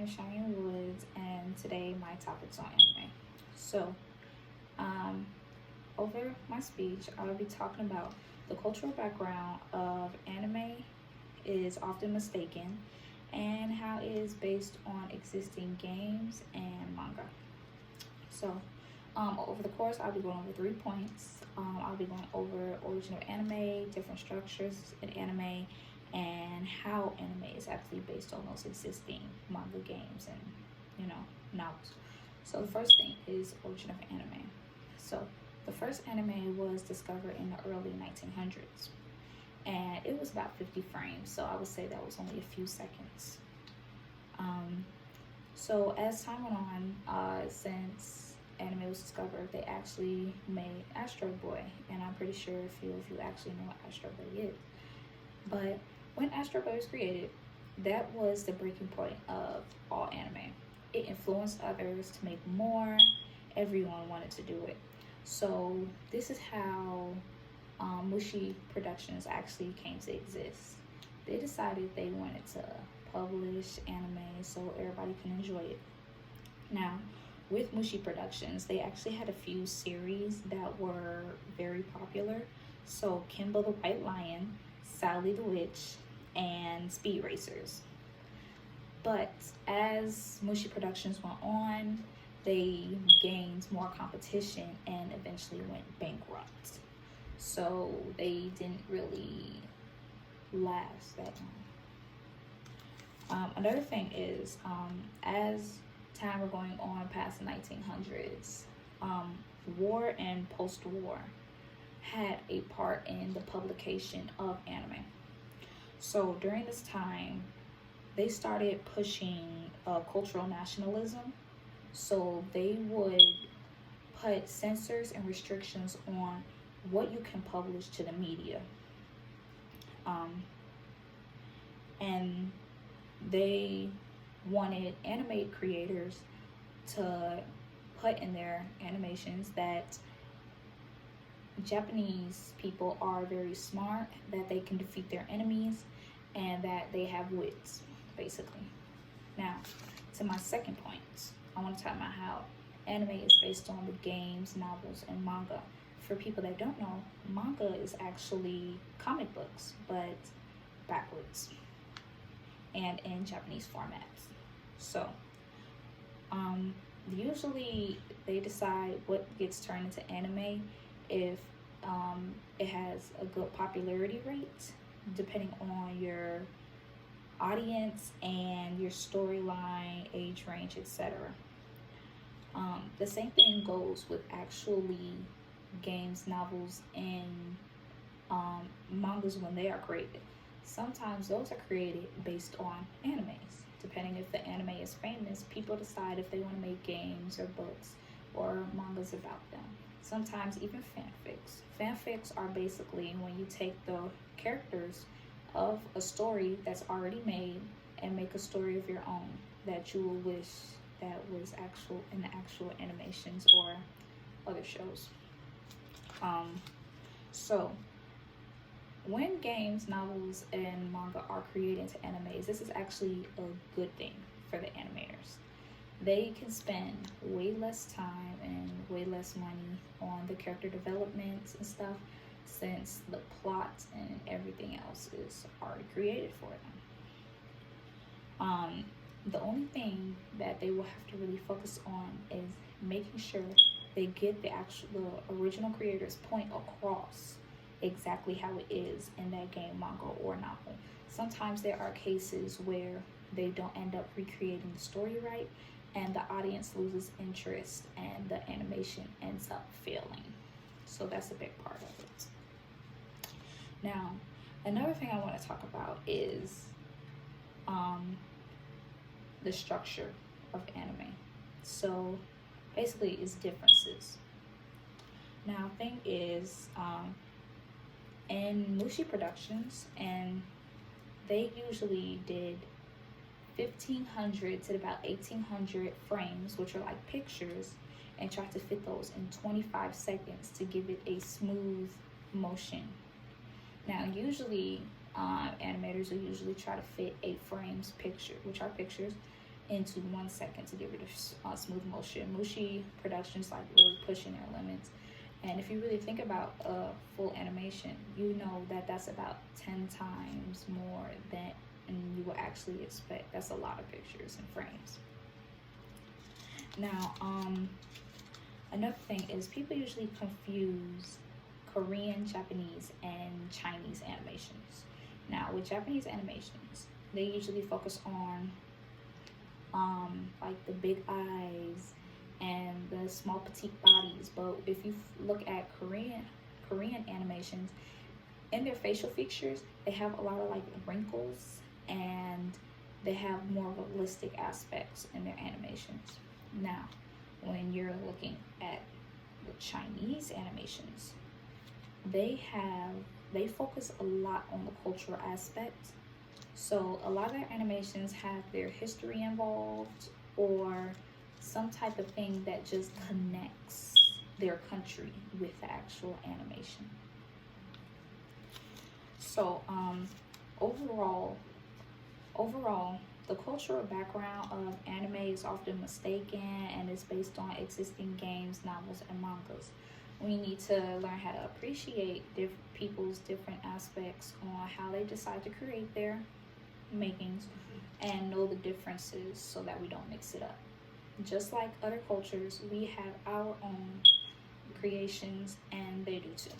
is Shieanne Woods, and today my topic's on anime. So, um, over my speech, I will be talking about the cultural background of anime is often mistaken and how it is based on existing games and manga. So, over the course, I'll be going over 3 points. I'll be going over origin of anime, different structures in anime, and how anime is actually based on those existing manga games and novels. So the first thing is origin of anime. So the first anime was discovered in the early 1900s, and it was about 50 frames. So I would say that was only a few seconds. So as time went on, since anime was discovered, they actually made Astro Boy, and I'm pretty sure a few of you actually know what Astro Boy is. But when Astro Boy was created, that was the breaking point of all anime. It influenced others to make more. Everyone wanted to do it. So this is how Mushi Productions actually came to exist. They decided they wanted to publish anime so everybody can enjoy it. Now, with Mushi Productions, they actually had a few series that were very popular. So Kimba the White Lion, Sally the Witch, and Speed Racers. But as Mushi Productions went on, they gained more competition and eventually went bankrupt. So they didn't really last that long. Another thing is, as time were going on past the 1900s, war and post-war had a part in the publication of anime. So during this time, they started pushing cultural nationalism. So they would put censors and restrictions on what you can publish to the media. And they wanted anime creators to put in their animations that Japanese people are very smart, that they can defeat their enemies, and that they have wits, basically. Now, to my second point, I want to talk about how anime is based on the games, novels, and manga. For people that don't know, manga is actually comic books, but backwards and in Japanese formats. So, usually they decide what gets turned into anime if it has a good popularity rate, depending on your audience and your storyline, age range, etc. The same thing goes with actually games, novels, and mangas when they are created. Sometimes those are created based on animes. Depending if the anime is famous, people decide if they want to make games or books or mangas about them. Sometimes even fanfics. Fanfics are basically when you take the characters of a story that's already made and make a story of your own that you will wish that was actual in the actual animations or other shows. So when games, novels, and manga are created into animes, this is actually a good thing for the animators. They can spend way less time and way less money on the character developments and stuff, since the plot and everything else is already created for them. The only thing that they will have to really focus on is making sure they get the original creator's point across exactly how it is in that game, manga, or novel. Sometimes there are cases where they don't end up recreating the story right, and the audience loses interest and the animation ends up failing. So that's a big part of it. Now, another thing I want to talk about is the structure of anime. So basically it's differences. Now, thing is, in Mushi Productions, and they usually did 1,500 to about 1,800 frames, which are like pictures, and try to fit those in 25 seconds to give it a smooth motion. Now, usually animators will usually try to fit 8 frames picture, which are pictures, into 1 second to get rid of smooth motion. Mushi Productions like really pushing their limits. And if you really think about a full animation, you know that that's about 10 times more than you will actually expect. That's a lot of pictures and frames. Now, another thing is people usually confuse Korean, Japanese, and Chinese animations. Now, with Japanese animations, they usually focus on like the big eyes and the small petite bodies. But if you look at Korean animations, in their facial features, they have a lot of like wrinkles, and they have more realistic aspects in their animations. Now, when you're looking at the Chinese animations, they focus a lot on the cultural aspect. So a lot of their animations have their history involved, or some type of thing that just connects their country with the actual animation. So overall, the cultural background of anime is often mistaken, and is based on existing games, novels, and mangas. We need to learn how to appreciate people's different aspects on how they decide to create their makings, and know the differences so that we don't mix it up. Just like other cultures, we have our own creations, and they do too.